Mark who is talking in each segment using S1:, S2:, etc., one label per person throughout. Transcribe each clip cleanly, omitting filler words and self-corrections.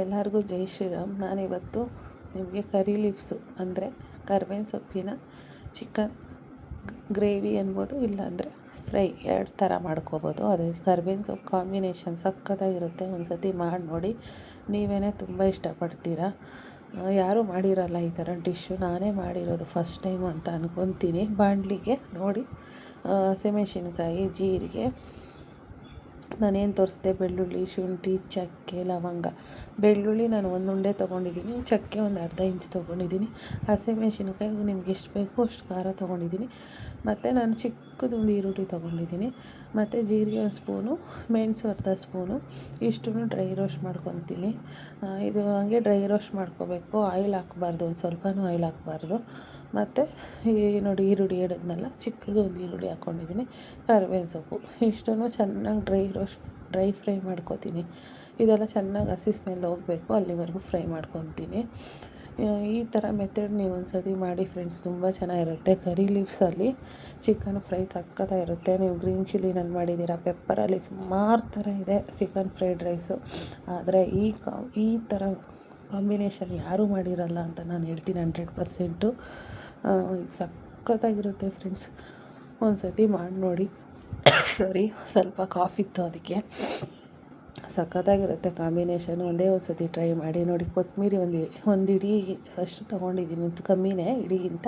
S1: ಎಲ್ಲರಿಗೂ ಜೈ ಶ್ರೀರಾಮ್. ನಾನಿವತ್ತು ನಿಮಗೆ ಕರಿ ಲೀವ್ಸು ಅಂದರೆ ಕರ್ಬೇವಿನ ಸೊಪ್ಪಿನ ಚಿಕನ್ ಗ್ರೇವಿ ಅನ್ಬೋದು, ಇಲ್ಲಾಂದರೆ ಫ್ರೈ, ಎರಡು ಥರ ಮಾಡ್ಕೋಬೋದು. ಅದೇ ಕರ್ಬೇವಿನ ಸೊಪ್ಪು ಕಾಂಬಿನೇಷನ್ ಸಖತ್ತಾಗಿರುತ್ತೆ. ಒಂದು ಸತಿ ಮಾಡಿ ನೋಡಿ, ನೀವೇ ತುಂಬ ಇಷ್ಟಪಡ್ತೀರಾ. ಯಾರೂ ಮಾಡಿರಲ್ಲ ಈ ಥರ ಡಿಶ್ಶು, ನಾನೇ ಮಾಡಿರೋದು ಫಸ್ಟ್ ಟೈಮ್ ಅಂತ ಅಂದ್ಕೊತೀನಿ. ಬಾಣಲಿಗೆ ನೋಡಿ, ಹಸಿಮೆಣ್ಸಿನ್ಕಾಯಿ, ಜೀರಿಗೆ, ನಾನೇನು ತೋರಿಸ್ದೆ, ಬೆಳ್ಳುಳ್ಳಿ, ಶುಂಠಿ, ಚಕ್ಕೆ, ಲವಂಗ. ಬೆಳ್ಳುಳ್ಳಿ ನಾನು ಒಂದು ಉಂಡೆ ತೊಗೊಂಡಿದ್ದೀನಿ, ಚಕ್ಕೆ ಒಂದು ಅರ್ಧ ಇಂಚ್ ತೊಗೊಂಡಿದ್ದೀನಿ, ಹಸಿಮೆಣ್ಸಿನ್ಕಾಯಿ ನಿಮ್ಗೆ ಎಷ್ಟು ಬೇಕೋ ಅಷ್ಟು ಖಾರ ತೊಗೊಂಡಿದ್ದೀನಿ, ಮತ್ತು ನಾನು ಚಿಕ್ಕದೊಂದು ಈರುಳ್ಳಿ ತೊಗೊಂಡಿದ್ದೀನಿ, ಮತ್ತು ಜೀರಿಗೆ ಒಂದು ಸ್ಪೂನು, ಮೆಣಸು ಅರ್ಧ ಸ್ಪೂನು. ಇಷ್ಟನ್ನು ಡ್ರೈ ರೋಸ್ಟ್ ಮಾಡ್ಕೊತೀನಿ. ಇದು ಹಂಗೆ ಡ್ರೈ ರೋಸ್ಟ್ ಮಾಡ್ಕೋಬೇಕು, ಆಯಿಲ್ ಹಾಕ್ಬಾರ್ದು, ಒಂದು ಸ್ವಲ್ಪನೂ ಆಯಿಲ್ ಹಾಕ್ಬಾರ್ದು. ಮತ್ತು ನೋಡಿ, ಈರುಳ್ಳಿ ಹೇಳಿದ್ನಲ್ಲ, ಚಿಕ್ಕದು ಒಂದು ಈರುಳ್ಳಿ ಹಾಕ್ಕೊಂಡಿದ್ದೀನಿ, ಕರಿಬೇವಿನ ಸೊಪ್ಪು, ಇಷ್ಟನ್ನು ಚೆನ್ನಾಗಿ ಡ್ರೈ ಫ್ರೈ ಮಾಡ್ಕೊತೀನಿ. ಇದೆಲ್ಲ ಚೆನ್ನಾಗಿ ಹಸಿ ಸ್ಮೆಲ್ ಹೋಗಬೇಕು, ಅಲ್ಲಿವರೆಗೂ ಫ್ರೈ ಮಾಡ್ಕೊತೀನಿ. ಈ ಥರ ಮೆಥಡ್ ನೀವು ಒಂದು ಸತಿ ಮಾಡಿ ಫ್ರೆಂಡ್ಸ್, ತುಂಬ ಚೆನ್ನಾಗಿರುತ್ತೆ. ಕರಿ ಲೀವ್ಸಲ್ಲಿ ಚಿಕನ್ ಫ್ರೈ ಸಕ್ಕತ್ತಾಗಿರುತ್ತೆ. ನೀವು ಗ್ರೀನ್ ಚಿಲ್ಲಿನಲ್ಲಿ ಮಾಡಿದ್ದೀರಾ, ಪೆಪ್ಪರಲ್ಲಿ ಸುಮಾರು ಥರ ಇದೆ ಚಿಕನ್ ಫ್ರೈಡ್ ರೈಸು. ಆದರೆ ಈ ಥರ ಕಾಂಬಿನೇಷನ್ ಯಾರೂ ಮಾಡಿರಲ್ಲ ಅಂತ ನಾನು ಹೇಳ್ತೀನಿ 100%. ಸಕ್ಕತ್ತಾಗಿರುತ್ತೆ ಫ್ರೆಂಡ್ಸ್, ಒಂದು ಸತಿ ಮಾಡಿ ನೋಡಿ. ಸರಿ, ಸ್ವಲ್ಪ ಕಾಫಿ ಇತ್ತು ಅದಕ್ಕೆ. ಸಖತ್ತಾಗಿರುತ್ತೆ ಕಾಂಬಿನೇಷನ್, ಒಂದೇ ಒಂದು ಸತಿ ಟ್ರೈ ಮಾಡಿ ನೋಡಿ. ಕೊತ್ತಂಬರಿ ಒಂದು ಇಡೀ ಅಷ್ಟು ತೊಗೊಂಡಿದ್ದೀನಿ, ಕಮ್ಮಿನೇ ಇಡೀಗಿಂತ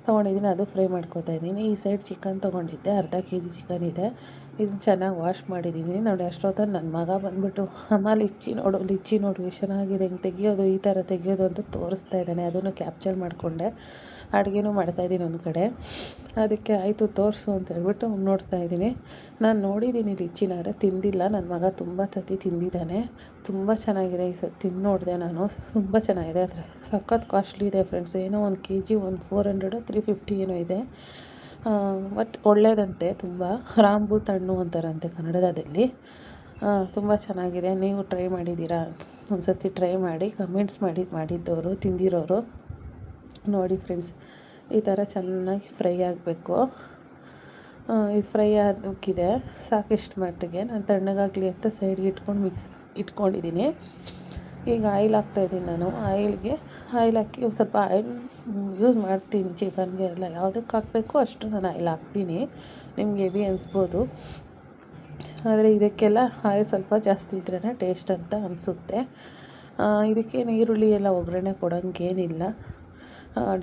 S1: ತೊಗೊಂಡಿದ್ದೀನಿ, ಅದು ಫ್ರೈ ಮಾಡ್ಕೊತಾ ಇದ್ದೀನಿ. ಈ ಸೈಡ್ ಚಿಕನ್ ತೊಗೊಂಡಿದ್ದೆ, ಅರ್ಧ kg ಚಿಕನ್ ಇದೆ. ಇದನ್ನು ಚೆನ್ನಾಗಿ ವಾಶ್ ಮಾಡಿದ್ದೀನಿ ನೋಡಿ. ಅಷ್ಟೊತ್ತಲ್ಲಿ ನನ್ನ ಮಗ ಬಂದುಬಿಟ್ಟು, ಅಮ್ಮ ಲಿಚ್ಚಿ ನೋಡು ಎಷ್ಟು ಚೆನ್ನಾಗಿದೆ, ಹಿಂಗೆ ತೆಗಿಯೋದು, ಈ ಥರ ತೆಗಿಯೋದು ಅಂತ ತೋರಿಸ್ತಾ ಇದ್ದಾನೆ. ಅದನ್ನು ಕ್ಯಾಪ್ಚರ್ ಮಾಡಿಕೊಂಡೆ. ಅಡುಗೆನೂ ಮಾಡ್ತಾಯಿದ್ದೀನಿ ಒಂದು ಕಡೆ. ಅದಕ್ಕೆ ಆಯಿತು ತೋರಿಸು ಅಂತ ಹೇಳ್ಬಿಟ್ಟು ನೋಡ್ತಾ ಇದ್ದೀನಿ. ನಾನು ನೋಡಿದ್ದೀನಿ ಲಿಚ್ಚಿನಾರೆ, ತಿಂದಿಲ್ಲ. ನನ್ನ ಮಗ ತುಂಬ ಸತಿ ತಿಂದಿದ್ದಾನೆ, ತುಂಬ ಚೆನ್ನಾಗಿದೆ. ಈ ಸತಿ ತಿಂದು ನೋಡಿದೆ ನಾನು, ತುಂಬ ಚೆನ್ನಾಗಿದೆ. ಆದರೆ ಸಖತ್ ಕಾಸ್ಟ್ಲಿ ಇದೆ ಫ್ರೆಂಡ್ಸ್. ಏನೋ ಒಂದು kg ಒಂದು 400 350 ಏನೋ ಇದೆ. ಬಟ್ ಒಳ್ಳೇದಂತೆ ತುಂಬ. ರಾಂಬೂತ್ ಹಣ್ಣು ಅಂತಾರಂತೆ ಕನ್ನಡದಲ್ಲಿ. ತುಂಬ ಚೆನ್ನಾಗಿದೆ. ನೀವು ಟ್ರೈ ಮಾಡಿದ್ದೀರಾ? ಒಂದು ಸತಿ ಟ್ರೈ ಮಾಡಿ ಕಮೆಂಟ್ಸ್ ಮಾಡಿದ್ದವರು, ತಿಂದಿರೋರು ನೋಡಿ ಫ್ರೆಂಡ್ಸ್. ಈ ಥರ ಚೆನ್ನಾಗಿ ಫ್ರೈ ಆಗಬೇಕು. ಇದು ಫ್ರೈ ಆಗೋಕ್ಕಿದೆ ಸಾಕಿಷ್ಟು ಮಟ್ಟಿಗೆ. ನಾನು ತಣ್ಣಗಾಗಲಿ ಅಂತ ಸೈಡ್ಗೆ ಇಟ್ಕೊಂಡಿದ್ದೀನಿ. ಈಗ ಆಯಿಲ್ ಹಾಕ್ತಾಯಿದ್ದೀನಿ ನಾನು. ಆಯಿಲ್ ಹಾಕಿ ಒಂದು ಸ್ವಲ್ಪ ಆಯಿಲ್ ಯೂಸ್ ಮಾಡ್ತೀನಿ ಚಿಕನ್ಗೆ ಎಲ್ಲ. ಯಾವುದಕ್ಕೆ ಹಾಕಬೇಕು ಅಷ್ಟು ನಾನು ಆಯಿಲ್ ಹಾಕ್ತೀನಿ. ನಿಮ್ಗೆ ಹೆವಿ ಅನಿಸ್ಬೋದು, ಆದರೆ ಇದಕ್ಕೆಲ್ಲ ಆಯಿಲ್ ಸ್ವಲ್ಪ ಜಾಸ್ತಿ ಇದ್ರೇ ಟೇಸ್ಟ್ ಅಂತ ಅನಿಸುತ್ತೆ. ಇದಕ್ಕೇನು ಈರುಳ್ಳಿ ಎಲ್ಲ ಒಗ್ಗರಣೆ ಕೊಡೋಂಗೇನಿಲ್ಲ,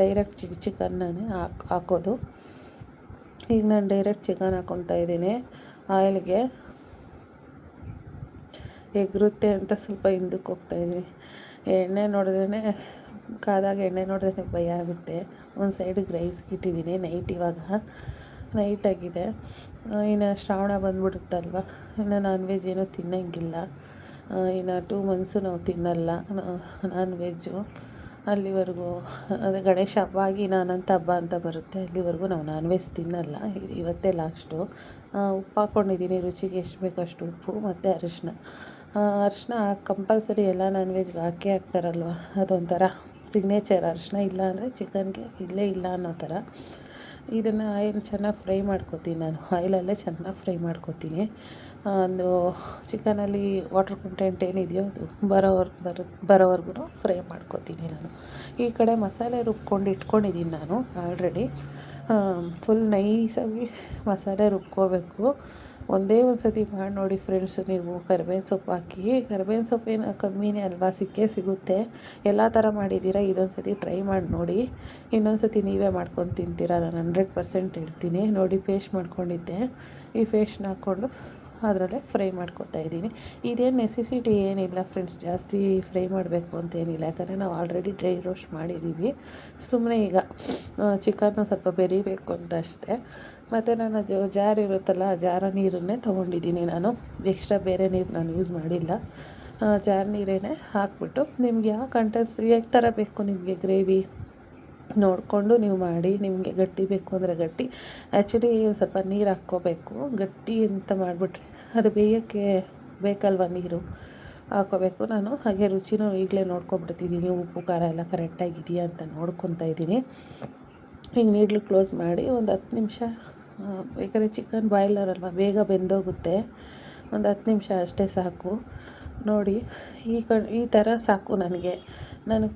S1: ಡೈರೆಕ್ಟ್ ಚಿಕನ್ನೇ ಹಾಕೋದು. ಈಗ ನಾನು ಡೈರೆಕ್ಟ್ ಚಿಕನ್ ಹಾಕ್ಕೊತಾ ಇದ್ದೀನಿ ಆಯಿಲ್ಗೆ. ಎಗರುತ್ತೆ ಅಂತ ಸ್ವಲ್ಪ ಹಿಂದಕ್ಕೆ ಹೋಗ್ತಾಯಿದ್ದೀನಿ. ಎಣ್ಣೆ ನೋಡಿದ್ರೇ, ಕಾದಾಗ ಎಣ್ಣೆ ನೋಡಿದ್ರೇ ಭಯ ಆಗುತ್ತೆ. ಒಂದು ಸೈಡಿಗೆ ರೈಸ್ಗೆ ಇಟ್ಟಿದ್ದೀನಿ. ನೈಟ್ ಆಗಿದೆ. ಇನ್ನು ಶ್ರಾವಣ ಬಂದ್ಬಿಡುತ್ತಲ್ವ, ಇನ್ನು ನಾನ್ ವೆಜ್ ಏನೂ ತಿನ್ನೋಂಗಿಲ್ಲ. ಇನ್ನು 2 months ನಾವು ತಿನ್ನಲ್ಲ ನಾನ್ ವೆಜ್ಜು. ಅಲ್ಲಿವರೆಗೂ ಅದೇ ಗಣೇಶ ಹಬ್ಬ ಆಗಿ ನಾನಂತ ಹಬ್ಬ ಅಂತ ಬರುತ್ತೆ, ಅಲ್ಲಿವರೆಗೂ ನಾವು ನಾನ್ ವೆಜ್ ತಿನ್ನಲ್ಲ. ಇವತ್ತೇ ಲಾಸ್ಟು. ಉಪ್ಪು ಹಾಕ್ಕೊಂಡಿದ್ದೀನಿ, ರುಚಿಗೆ ಎಷ್ಟು ಬೇಕೋ ಅಷ್ಟು ಉಪ್ಪು, ಮತ್ತು ಅರಿಶಿನ ಕಂಪಲ್ಸರಿ ಎಲ್ಲ ನಾನ್ ವೆಜ್ಗೆ ಹಾಕ್ತಾರಲ್ವ, ಅದೊಂಥರ ಸಿಗ್ನೇಚರ್. ಅರಿಶಿನ ಇಲ್ಲ ಅಂದರೆ ಚಿಕನ್ಗೆ ಇಲ್ಲೇ ಇಲ್ಲ ಅನ್ನೋ ಥರ. ಇದನ್ನು ಆಯಿಲ್ ಚೆನ್ನಾಗಿ ಫ್ರೈ ಮಾಡ್ಕೊತೀನಿ ನಾನು, ಆಯಿಲಲ್ಲೇ ಚೆನ್ನಾಗಿ ಫ್ರೈ ಮಾಡ್ಕೊತೀನಿ. ಒಂದು ಚಿಕನಲ್ಲಿ ವಾಟರ್ ಕಂಟೆಂಟ್ ಏನಿದೆಯೋ ಅದು ಬರೋವರೆಗೂ ಫ್ರೈ ಮಾಡ್ಕೊತೀನಿ ನಾನು. ಈ ಕಡೆ ಮಸಾಲೆ ರುಬ್ಕೊಂಡು ಇಟ್ಕೊಂಡಿದ್ದೀನಿ ನಾನು ಆಲ್ರೆಡಿ. ಫುಲ್ ನೈಸಾಗಿ ಮಸಾಲೆ ರುಬ್ಕೋಬೇಕು. ಒಂದೇ ಒಂದು ಸತಿ ಮಾಡಿ ನೋಡಿ ಫ್ರೆಂಡ್ಸ್. ನೀವು ಕರಿಬೇವಿನ ಸೊಪ್ಪು ಹಾಕಿ, ಕರಿಬೇವಿನ ಸೊಪ್ಪೇನು ಕಮ್ಮಿನೇ ಅಲ್ವಾ, ಸಿಗುತ್ತೆ. ಎಲ್ಲ ಥರ ಮಾಡಿದ್ದೀರಾ, ಇದೊಂದು ಸತಿ ಟ್ರೈ ಮಾಡಿ ನೋಡಿ. ಇನ್ನೊಂದು ಸತಿ ನೀವೇ ಮಾಡ್ಕೊಂಡು ತಿಂತೀರಾ, ನಾನು 100% ಹೇಳ್ತೀನಿ. ನೋಡಿ, ಪೇಸ್ಟ್ ಮಾಡ್ಕೊಂಡಿದ್ದೆ, ಈ ಪೇಸ್ಟ್ನ ಹಾಕ್ಕೊಂಡು ಅದರಲ್ಲೇ ಫ್ರೈ ಮಾಡ್ಕೊತಾ ಇದ್ದೀನಿ. ಇದೇನು ನೆಸೆಸಿಟಿ ಏನಿಲ್ಲ ಫ್ರೆಂಡ್ಸ್, ಜಾಸ್ತಿ ಫ್ರೈ ಮಾಡಬೇಕು ಅಂತೇನಿಲ್ಲ, ಯಾಕಂದರೆ ನಾವು ಆಲ್ರೆಡಿ ಡ್ರೈ ರೋಸ್ಟ್ ಮಾಡಿದ್ದೀವಿ. ಸುಮ್ಮನೆ ಈಗ ಚಿಕನ್ನು ಸ್ವಲ್ಪ ಬೆರಿಬೇಕು ಅಂತ ಅಷ್ಟೇ. ಮತ್ತು ನನ್ನ ಜಾರ್ ಇರುತ್ತಲ್ಲ, ಜಾರ ನೀರನ್ನೇ ತೊಗೊಂಡಿದ್ದೀನಿ ನಾನು. ಎಕ್ಸ್ಟ್ರಾ ಬೇರೆ ನೀರು ನಾನು ಯೂಸ್ ಮಾಡಿಲ್ಲ. ಜಾರ್ ನೀರೇ ಹಾಕ್ಬಿಟ್ಟು, ನಿಮ್ಗೆ ಯಾವ ಯಾವ ಥರ ಬೇಕು ನಿಮಗೆ ಗ್ರೇವಿ ನೋಡಿಕೊಂಡು ನೀವು ಮಾಡಿ. ನಿಮಗೆ ಗಟ್ಟಿ ಬೇಕು ಅಂದರೆ ಗಟ್ಟಿ. ಆ್ಯಕ್ಚುಲಿ ಸ್ವಲ್ಪ ನೀರು ಹಾಕ್ಕೋಬೇಕು, ಗಟ್ಟಿ ಅಂತ ಮಾಡಿಬಿಟ್ರೆ ಅದು ಬೇಯೋಕ್ಕೆ ಬೇಕಲ್ವ, ನೀರು ಹಾಕ್ಕೋಬೇಕು. ನಾನು ಹಾಗೆ ರುಚಿನೂ ಈಗಲೇ ನೋಡ್ಕೊಬಿಡ್ತಿದ್ದೀನಿ, ಉಪ್ಪು ಖಾರ ಎಲ್ಲ ಕರೆಕ್ಟಾಗಿದೆಯಾ ಅಂತ ನೋಡ್ಕೊತಾ ಇದ್ದೀನಿ. ಈಗ ನೀಡ್ಲು ಕ್ಲೋಸ್ ಮಾಡಿ ಒಂದು 10 ನಿಮಿಷ, ಬೇಕಾದ್ರೆ ಚಿಕನ್ ಬಾಯ್ಲರ್ ಅಲ್ವ ಬೇಗ ಬೆಂದೋಗುತ್ತೆ, ಒಂದು 10 ನಿಮಿಷ ಅಷ್ಟೇ ಸಾಕು. ನೋಡಿ ಈ ಥರ ಸಾಕು ನನಗೆ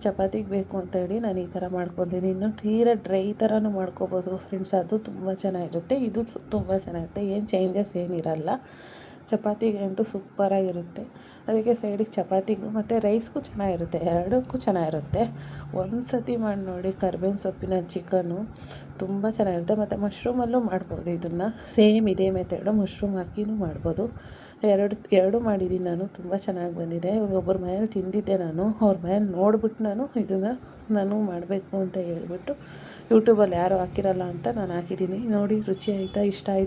S1: ಚಪಾತಿಗೆ ಬೇಕು ಅಂತೇಳಿ ನಾನು ಈ ಥರ ಮಾಡ್ಕೊತೀನಿ. ಇನ್ನು ತೀರಾ ಡ್ರೈ ಥರನೂ ಮಾಡ್ಕೊಬೋದು ಫ್ರೆಂಡ್ಸ್, ಅದು ತುಂಬ ಚೆನ್ನಾಗಿರುತ್ತೆ. ಇದು ತುಂಬ ಚೆನ್ನಾಗಿರುತ್ತೆ, ಏನು ಚೇಂಜಸ್ ಏನಿರಲ್ಲ. ಚಪಾತಿಗೆ ಅಂತೂ ಸೂಪರಾಗಿರುತ್ತೆ. ಅದಕ್ಕೆ ಸೈಡಿಗೆ ಚಪಾತಿಗೂ ಮತ್ತು ರೈಸ್ಗೂ ಚೆನ್ನಾಗಿರುತ್ತೆ, ಎರಡಕ್ಕೂ ಚೆನ್ನಾಗಿರುತ್ತೆ. ಒಂದು ಸತಿ ಮಾಡಿ ನೋಡಿ ಕರ್ಬೇವಿನ ಸೊಪ್ಪಿನಲ್ಲಿ ಚಿಕನ್ನು ತುಂಬ ಚೆನ್ನಾಗಿರುತ್ತೆ. ಮತ್ತು ಮಶ್ರೂಮಲ್ಲೂ ಮಾಡ್ಬೋದು ಇದನ್ನು, ಸೇಮ್ ಇದೇ ಮೆಥಡು, ಮಶ್ರೂಮ್ ಹಾಕಿನೂ ಮಾಡ್ಬೋದು. ಎರಡು ಮಾಡಿದ್ದೀನಿ ನಾನು, ತುಂಬ ಚೆನ್ನಾಗಿ ಬಂದಿದೆ. ಒಬ್ಬರ ಮನೇಲಿ ತಿಂದಿದ್ದೆ ನಾನು, ಅವ್ರ ಮನೇಲಿ ನೋಡ್ಬಿಟ್ಟು ನಾನು ಮಾಡಬೇಕು ಅಂತ ಹೇಳ್ಬಿಟ್ಟು ಯೂಟ್ಯೂಬಲ್ಲಿ ಯಾರೂ ಹಾಕಿರಲ್ಲ ಅಂತ ನಾನು ಹಾಕಿದ್ದೀನಿ. ನೋಡಿ ರುಚಿ ಆಯಿತಾ, ಇಷ್ಟ ಆಯಿತು.